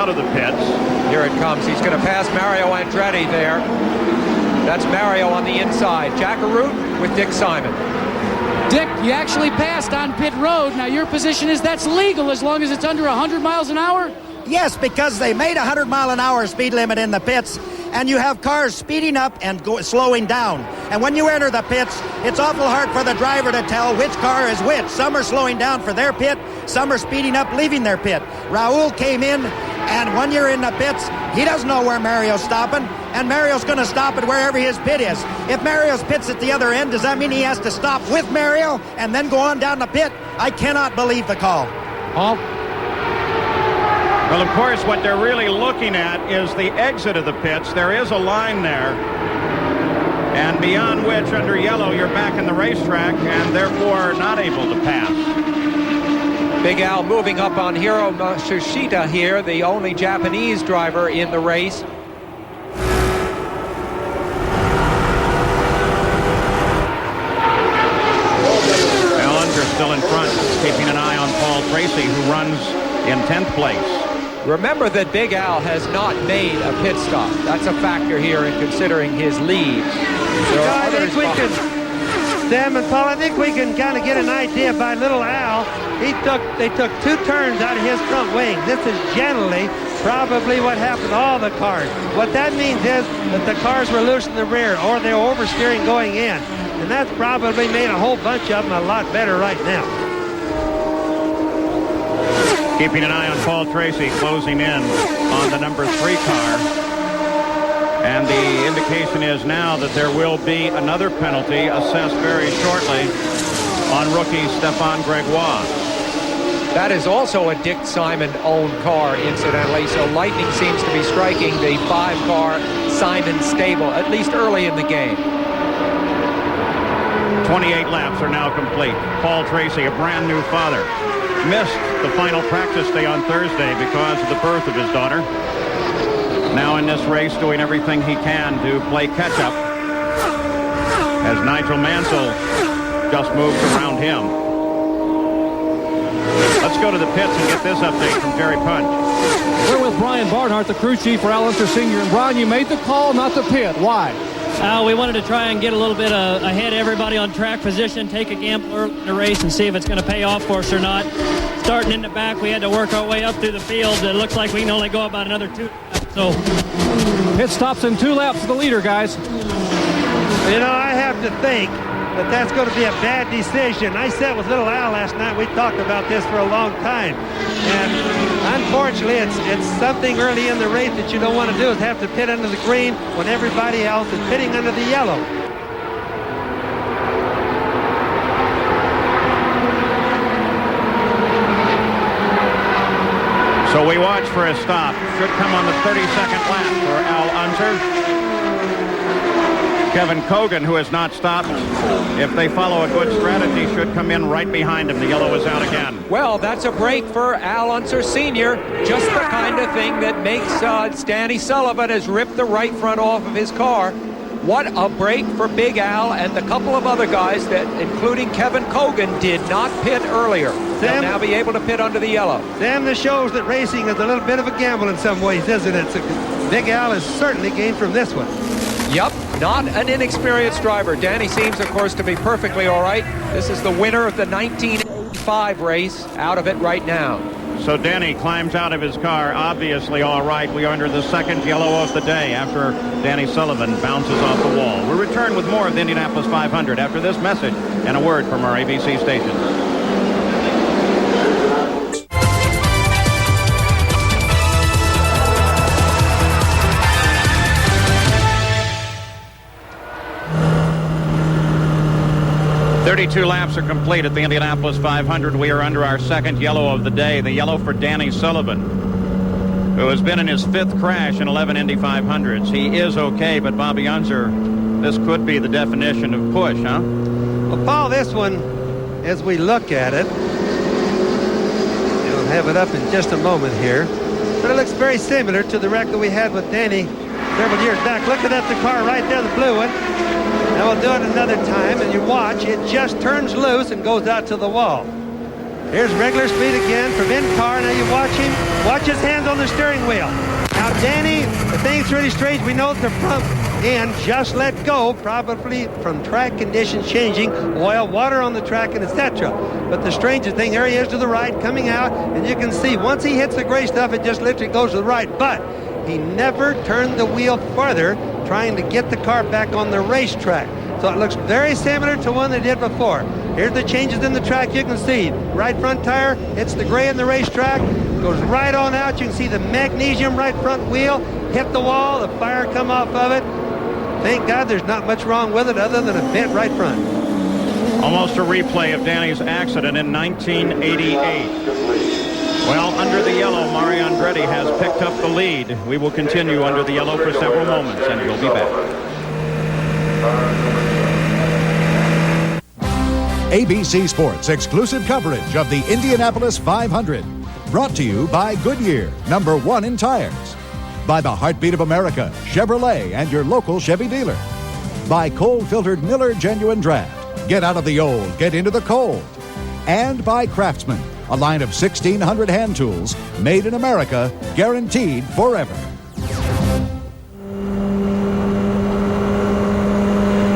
out of the pits. Here it comes. He's going to pass Mario Andretti there. That's Mario on the inside. Jack Arute with Dick Simon. Dick, you actually passed on pit road. Now your position is that's legal as long as it's under 100 miles an hour? Yes, because they made a 100-mile-an-hour speed limit in the pits, and you have cars speeding up and slowing down. And when you enter the pits, it's awful hard for the driver to tell which car is which. Some are slowing down for their pit, some are speeding up, leaving their pit. Raul came in, and when you're in the pits, he doesn't know where Mario's stopping, and Mario's going to stop at wherever his pit is. If Mario's pit's at the other end, does that mean he has to stop with Mario and then go on down the pit? I cannot believe the call. Paul? Well, of course, what they're really looking at is the exit of the pits. There is a line there, and beyond which, under yellow, you're back in the racetrack and therefore not able to pass. Big Al moving up on Hiro Matsushita here, the only Japanese driver in the race. Al Unser still in front, keeping an eye on Paul Tracy, who runs in 10th place. Remember that Big Al has not made a pit stop. That's a factor here in considering his lead. I think we can, Sam and Paul, I think we can kind of get an idea by little Al. They took 2 turns out of his front wing. This is generally probably what happened to all the cars. What that means is that the cars were loose in the rear, or they were oversteering going in. And that's probably made a whole bunch of them a lot better right now. Keeping an eye on Paul Tracy, closing in on the number 3 car. And the indication is now that there will be another penalty assessed very shortly on rookie Stefan Gregoire. That is also a Dick Simon-owned car, incidentally, so lightning seems to be striking the 5-car Simon stable, at least early in the game. 28 laps are now complete. Paul Tracy, a brand new father, missed the final practice day on Thursday because of the birth of his daughter. Now in this race, doing everything he can to play catch-up as Nigel Mansell just moves around him. Let's go to the pits and get this update from Jerry Punch. We're with Brian Barnhart, the crew chief for Al Unser Sr. And Brian, you made the call not to pit. Why? We wanted to try and get a little bit ahead of everybody on track position, take a gamble early in the race and see if it's going to pay off for us or not. Starting in the back, we had to work our way up through the field. It looks like we can only go about another 2 laps. So Pit stops in 2 laps for the leader, guys. You know, I have to think that that's going to be a bad decision. I sat with little Al last night. We talked about this for a long time. And unfortunately, it's something early in the race that you don't want to do, is have to pit under the green when everybody else is pitting under the yellow. So we watch for a stop. Should come on the 32nd lap for Al Unser. Kevin COGAN, who has not stopped, if they follow a good strategy, should come in right behind him. The yellow is out again. Well, that's a break for Al Unser Sr. Just the kind of thing that makes Danny Sullivan has ripped the right front off of his car. What a break for Big Al and the couple of other guys that, including Kevin COGAN, did not pit earlier. They'll now be able to pit under the yellow. Sam, this shows that racing is a little bit of a gamble in some ways, isn't it? So Big Al has certainly gained from this one. Yep, not an inexperienced driver. Danny seems, of course, to be perfectly all right. This is the winner of the 1985 race, out of it right now. So Danny climbs out of his car, obviously all right. We are under the 2nd yellow of the day after Danny Sullivan bounces off the wall. We'll return with more of the Indianapolis 500 after this message and a word from our ABC stations. Two laps are complete at the Indianapolis 500. We are under our 2nd yellow of the day, the yellow for Danny Sullivan, who has been in his 5th crash in 11 Indy 500s. He is okay, but Bobby Unser, this could be the definition of push, huh? Well, Paul, this one, as we look at it, we'll have it up in just a moment here, but it looks very similar to the wreck that we had with Danny several years back. Looking at the car right there, the blue one. Now we'll do it another time, and you watch, it just turns loose and goes out to the wall. Here's regular speed again from in-car. Now you watch him. Watch his hands on the steering wheel. Now, Danny, the thing's really strange. We know that the front end just let go, probably from track conditions changing, oil, water on the track, and etc. But the strangest thing, there he is to the right, coming out, and you can see once he hits the gray stuff, it just literally goes to the right. But he never turned the wheel farther, trying to get the car back on the racetrack. So it looks very similar to one they did before. Here's the changes in the track. You can see right front tire hits the gray in the racetrack, goes right on out. You can see the magnesium right front wheel hit the wall, the fire come off of it. Thank God there's not much wrong with it other than a bent right front. Almost a replay of Danny's accident in 1988. Well, under the yellow, Mario Andretti has picked up the lead. We will continue under the yellow for several moments, and we'll be back. ABC Sports exclusive coverage of the Indianapolis 500. Brought to you by Goodyear, #1 in tires. By the Heartbeat of America, Chevrolet, and your local Chevy dealer. By cold-filtered Miller Genuine Draft. Get out of the old, get into the cold. And by Craftsman, a line of 1,600 hand tools made in America, guaranteed forever.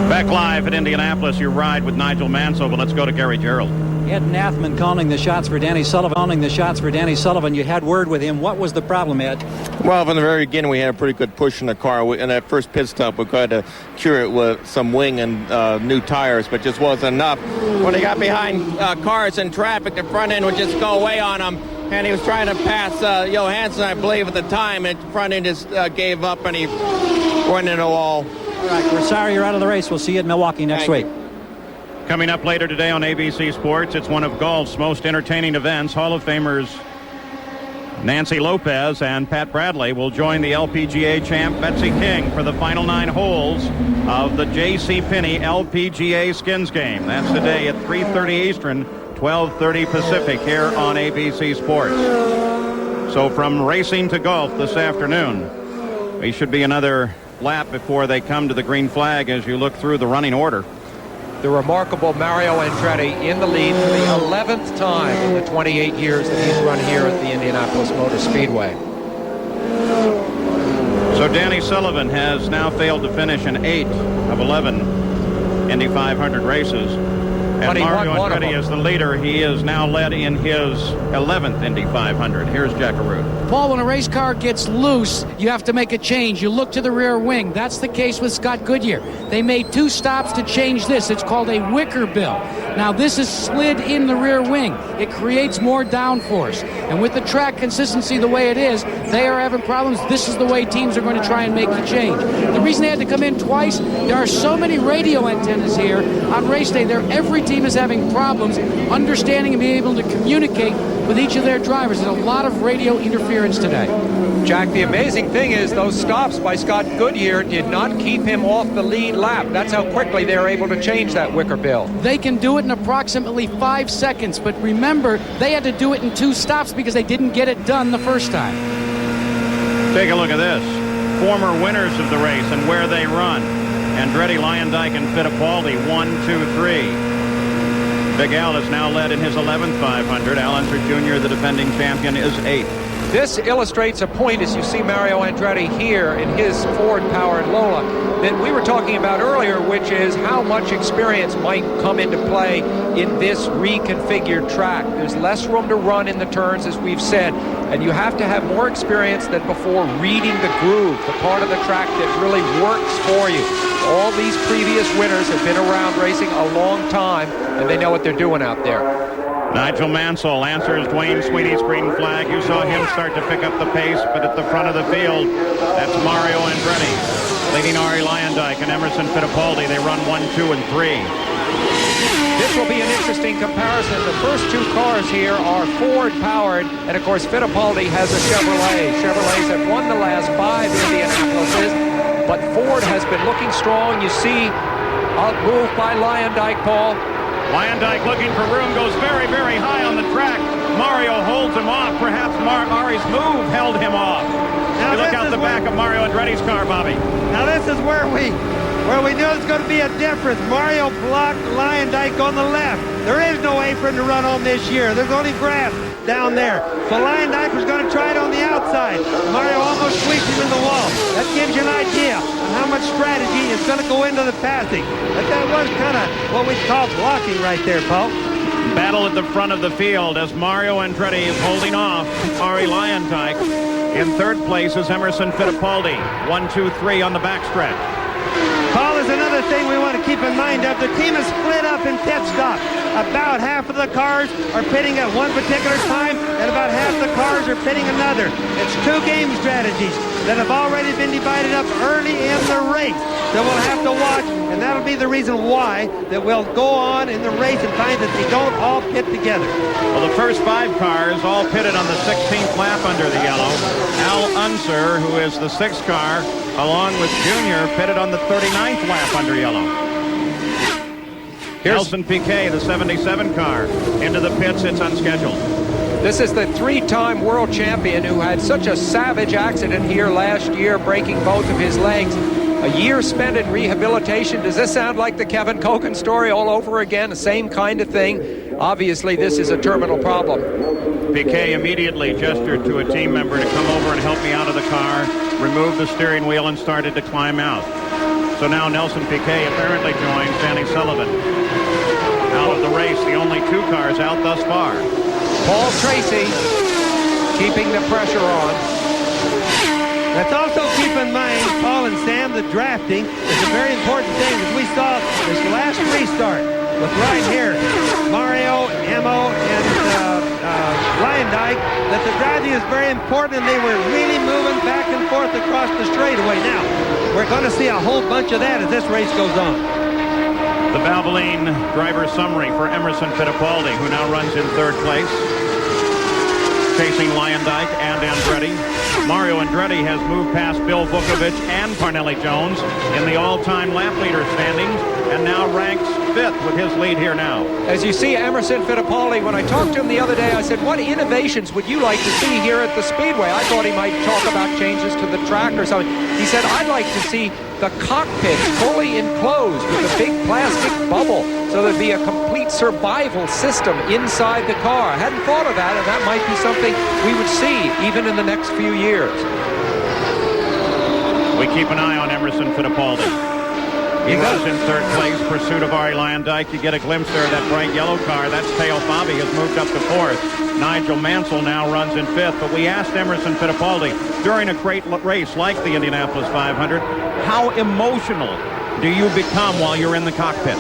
Back live at Indianapolis, you ride with Nigel Mansell, but let's go to Gary Gerald. Ed Nathman calling the shots for Danny Sullivan. You had word with him. What was the problem, Ed? Well, from the very beginning, we had a pretty good push in the car. In that first pit stop, we tried to cure it with some wing and new tires, but just wasn't enough. When he got behind cars and traffic, the front end would just go away on him, and he was trying to pass Johansson, I believe, at the time, and the front end just gave up, and he went into a wall. All right, we're sorry you're out of the race. We'll see you at Milwaukee next week. Coming up later today on ABC Sports, it's one of golf's most entertaining events. Hall of Famers Nancy Lopez and Pat Bradley will join the LPGA champ Betsy King for the final 9 holes of the J.C. Penney LPGA Skins Game. That's today at 3:30 Eastern, 12:30 Pacific here on ABC Sports. So from racing to golf this afternoon, we should be another lap before they come to the green flag as you look through the running order. The remarkable Mario Andretti in the lead for the 11th time in the 28 years that he's run here at the Indianapolis Motor Speedway. So Danny Sullivan has now failed to finish in 8 of 11 Indy 500 races. And Mario Andretti is the leader. He is now led in his 11th Indy 500. Here's Jack Arute. Paul, when a race car gets loose, you have to make a change. You look to the rear wing. That's the case with Scott Goodyear. They made 2 stops to change this. It's called a wicker bill. Now, this is slid in the rear wing. It creates more downforce. And with the track consistency the way it is, they are having problems. This is the way teams are going to try and make the change. The reason they had to come in twice, there are so many radio antennas here on race day. Every team is having problems understanding and being able to communicate with each of their drivers. There's a lot of radio interference today. Jack, the amazing thing is those stops by Scott Goodyear did not keep him off the lead lap. That's how quickly they were able to change that wicker bill. They can do it in approximately 5 seconds, but remember, they had to do it in 2 stops because they didn't get it done the first time. Take a look at this. Former winners of the race and where they run. Andretti, Luyendyk, and Fittipaldi, 1, 2, 3. Big Al is now led in his 11th 500. Al Unser Jr., the defending champion, is 8th. This illustrates a point as you see Mario Andretti here in his Ford-powered Lola that we were talking about earlier, which is how much experience might come into play in this reconfigured track. There's less room to run in the turns, as we've said, and you have to have more experience than before reading the groove, the part of the track that really works for you. All these previous winners have been around racing a long time, and they know what they're doing out there. Nigel Mansell answers Dwayne Sweety's green flag. You saw him start to pick up the pace, but at the front of the field, that's Mario Andretti. Leading Arie Luyendyk and Emerson Fittipaldi. They run 1, 2, and 3. This will be an interesting comparison. The first 2 cars here are Ford-powered, and of course Fittipaldi has a Chevrolet. Chevrolets have won the last 5 Indianapolises, but Ford has been looking strong. You see a move by Luyendyk, Paul. Luyendyk looking for room, goes very, very high on the track. Mario holds him off. Perhaps Arie's move held him off. Now look out the back of Mario Andretti's car, Bobby. Now this is where we where we knew it was going to be a difference. Mario blocked Luyendyk on the left. There is no apron to run on this year. There's only grass down there. So Luyendyk was going to try it on the outside. Mario almost squeaked him in the wall. That gives you an idea of how much strategy is going to go into the passing. But that was kind of what we call blocking right there, Paul. Battle at the front of the field as Mario Andretti is holding off Arie Luyendyk. In third place is Emerson Fittipaldi. 1, 2, 3 on the backstretch. Paul, is another thing we want to keep in mind of. The team is split up in pit stop. About half of the cars are pitting at one particular time, and about half the cars are pitting another. It's two game strategies that have already been divided up early in the race that we'll have to watch, and that'll be the reason why that we'll go on in the race and find that they don't all pit together. Well, the first 5 cars all pitted on the 16th lap under the yellow. Al Unser, who is the 6th car, along with Junior, pitted on the 39th lap under yellow. Nelson Piquet, the 77 car, into the pits. It's unscheduled. This is the 3-time world champion who had such a savage accident here last year, breaking both of his legs. A year spent in rehabilitation. Does this sound like the Kevin COGAN story all over again? The same kind of thing? Obviously, this is a terminal problem. Piquet immediately gestured to a team member to come over and help me out of the car, removed the steering wheel, and started to climb out. So now Nelson Piquet apparently joins Danny Sullivan out of the race. The only 2 cars out thus far. Paul Tracy keeping the pressure on. Let's also keep in mind, Paul and Sam, the drafting is a very important thing. As we saw this last restart with right here, Mario, Emo, and Luyendyk, that the driving is very important, and they were really moving back and forth across the straightaway. Now, we're going to see a whole bunch of that as this race goes on. The Valvoline driver summary for Emerson Fittipaldi, who now runs in 3rd place, chasing Luyendyk and Andretti. Mario Andretti has moved past Bill Vukovich and Parnelli Jones in the all-time lap leader standings, and now ranks 5th with his lead here now. As you see, Emerson Fittipaldi, when I talked to him the other day, I said, what innovations would you like to see here at the Speedway? I thought he might talk about changes to the track or something. He said, I'd like to see the cockpit fully enclosed with a big plastic bubble, so there'd be a complete survival system inside the car. I hadn't thought of that, and that might be something we would see even in the next few years. We keep an eye on Emerson Fittipaldi. He was in 3rd place, pursuit of Arie Luyendyk. You get a glimpse there of that bright yellow car. That's Teo Fabi has moved up to 4th. Nigel Mansell now runs in 5th. But we asked Emerson Fittipaldi during a great race like the Indianapolis 500, how emotional do you become while you're in the cockpit?